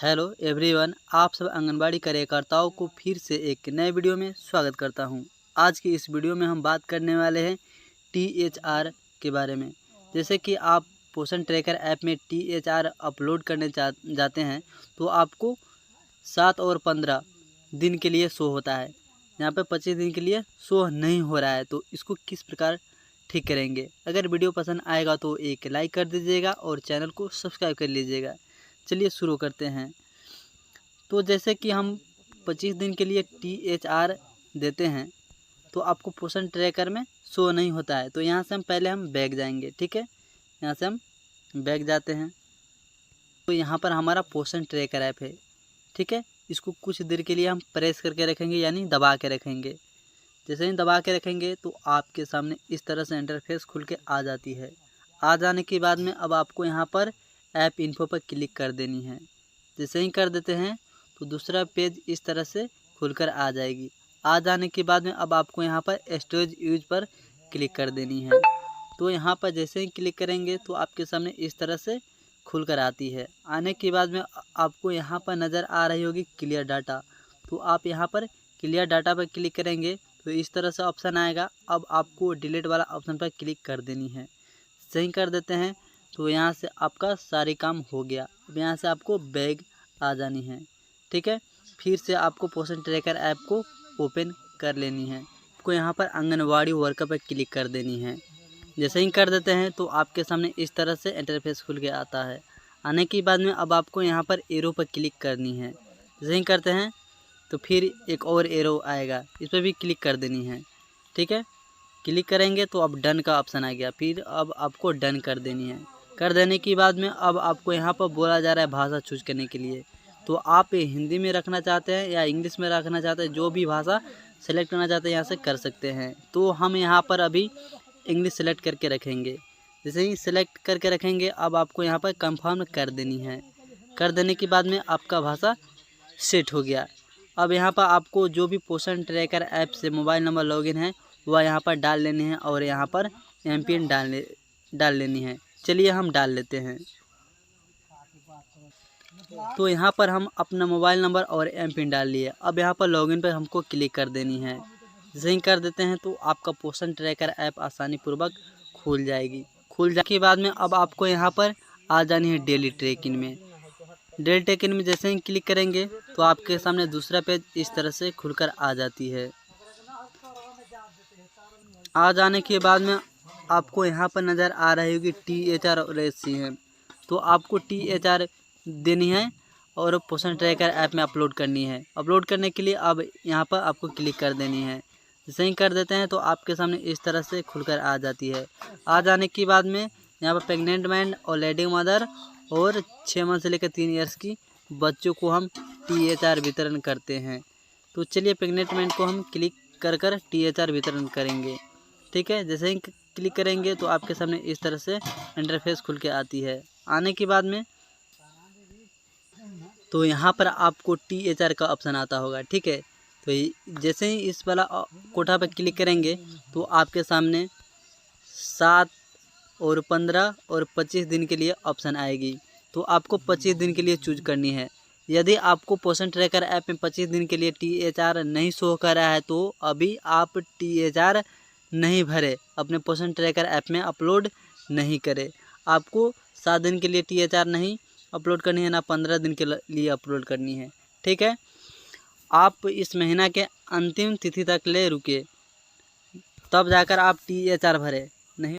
Hello everyone, आप सब आंगनबाड़ी कार्यकर्ताओं को फिर से एक नए वीडियो में स्वागत करता हूं। आज की इस वीडियो में हम बात करने वाले हैं टीएचआर के बारे में। जैसे कि आप पोषण ट्रैकर ऐप में टीएचआर अपलोड करने जाते हैं तो आपको 7 और 15 दिन के लिए शो होता है। यहाँ पे 25 दिन के लिए शो नहीं हो रहा है, तो इसको किस प्रकार ठीक करेंगे। अगर वीडियो पसंद आएगा तो एक लाइक कर दीजिएगा और चैनल को सब्सक्राइब कर लीजिएगा। चलिए शुरू करते हैं। तो जैसे कि हम 25 दिन के लिए टीएचआर देते हैं तो आपको पोषण ट्रैकर में शो नहीं होता है। तो यहाँ से हम पहले बैक जाएंगे, ठीक है। यहाँ से हम बैक जाते हैं तो यहाँ पर हमारा पोषण ट्रैकर ऐप है, ठीक है। इसको कुछ देर के लिए हम प्रेस करके रखेंगे, यानी दबा के रखेंगे। जैसे ही दबा के रखेंगे तो आपके सामने इस तरह से इंटरफेस खुल के आ जाती है। आ जाने के बाद में अब आपको यहाँ पर ऐप इन्फो पर क्लिक कर देनी है। जैसे ही कर देते हैं तो दूसरा पेज इस तरह से खुलकर आ जाएगी। आ जाने के बाद में अब आपको यहाँ पर स्टोरेज यूज पर क्लिक कर देनी है। तो यहाँ पर जैसे ही क्लिक करेंगे तो आपके सामने इस तरह से खुलकर आती है। आने के बाद में आपको यहाँ पर नज़र आ रही होगी क्लियर डाटा। तो आप यहाँ पर क्लियर डाटा पर क्लिक करेंगे तो इस तरह से ऑप्शन आएगा। अब आपको डिलीट वाला ऑप्शन पर क्लिक कर देनी है। सही कर देते हैं तो यहाँ से आपका सारे काम हो गया। अब यहाँ से आपको बैग आ जानी है, ठीक है। फिर से आपको पोषण ट्रैकर ऐप को ओपन कर लेनी है। आपको यहाँ पर आंगनवाड़ी वर्कर पर क्लिक कर देनी है। जैसे ही कर देते हैं तो आपके सामने इस तरह से इंटरफेस खुल के आता है। आने के बाद में अब आपको यहाँ पर एरो पर क्लिक करनी है। जैसे ही करते हैं तो फिर एक और एरो आएगा, इस पर भी क्लिक कर देनी है, ठीक है। क्लिक करेंगे तो अब डन का ऑप्शन आ गया। फिर अब आपको डन कर देनी है। कर देने के बाद में अब आपको यहाँ पर बोला जा रहा है भाषा चूज करने के लिए। तो आप हिंदी में रखना चाहते हैं या इंग्लिश में रखना चाहते हैं, जो भी भाषा सेलेक्ट करना चाहते हैं यहाँ से कर सकते हैं। तो हम यहाँ पर अभी इंग्लिश सेलेक्ट करके रखेंगे। जैसे ही सेलेक्ट करके रखेंगे अब आपको यहाँ पर कंफर्म कर देनी है। कर देने के बाद में आपका भाषा सेट हो गया। अब यहाँ पर आपको जो भी पोषण ट्रैकर ऐप से मोबाइल नंबर लॉगिन है वह यहाँ पर डाल लेनी है और यहाँ पर एमपिन डाल लेनी है। चलिए हम डाल लेते हैं। तो यहाँ पर हम अपना मोबाइल नंबर और एमपिन डाल लिए। अब यहाँ पर लॉगिन पर हमको क्लिक कर देनी है। जैसे ही कर देते हैं तो आपका पोषण ट्रैकर ऐप आसानी पूर्वक खुल जाएगी। खुल जाने के बाद में अब आपको यहाँ पर आ जानी है डेली ट्रैकिंग में। डेली ट्रैकिंग में जैसे ही क्लिक करेंगे तो आपके सामने दूसरा पेज इस तरह से खुलकर आ जाती है। आ जाने के बाद में आपको यहाँ पर नज़र आ रही होगी टीएचआर और एचसीएम। तो आपको टीएचआर देनी है और पोषण ट्रैकर ऐप में अपलोड करनी है। अपलोड करने के लिए अब यहाँ पर आपको क्लिक कर देनी है। जैसे ही कर देते हैं तो आपके सामने इस तरह से खुलकर आ जाती है। आ जाने के बाद में यहाँ पर प्रेग्नेंट मैन और लेडी मदर और 6 मंथ से लेकर 3 ईयर्स की बच्चों को हम टीएचआर वितरण करते हैं। तो चलिए प्रेग्नेंट मैन को हम क्लिक कर टीएचआर वितरण करेंगे, ठीक है। जैसे ही क्लिक करेंगे तो आपके सामने इस तरह से इंटरफेस खुल के आती है। आने के बाद में तो यहाँ पर आपको टीएचआर का ऑप्शन आता होगा, ठीक है। तो जैसे ही इस वाला कोठा पर क्लिक करेंगे तो आपके सामने 7 और 15 और 25 दिन के लिए ऑप्शन आएगी। तो आपको 25 दिन के लिए चूज करनी है। यदि आपको पोषण ट्रैकर ऐप में 25 दिन के लिए टीएचआर नहीं शो कर रहा है तो अभी आप टीएचआर नहीं भरे, अपने पोषण ट्रैकर ऐप में अपलोड नहीं करें। आपको 7 दिन के लिए टीएचआर नहीं अपलोड करनी है, ना 15 दिन के लिए अपलोड करनी है, ठीक है। आप इस महीना के अंतिम तिथि तक ले रुके, तब जाकर आप टीएचआर भरें।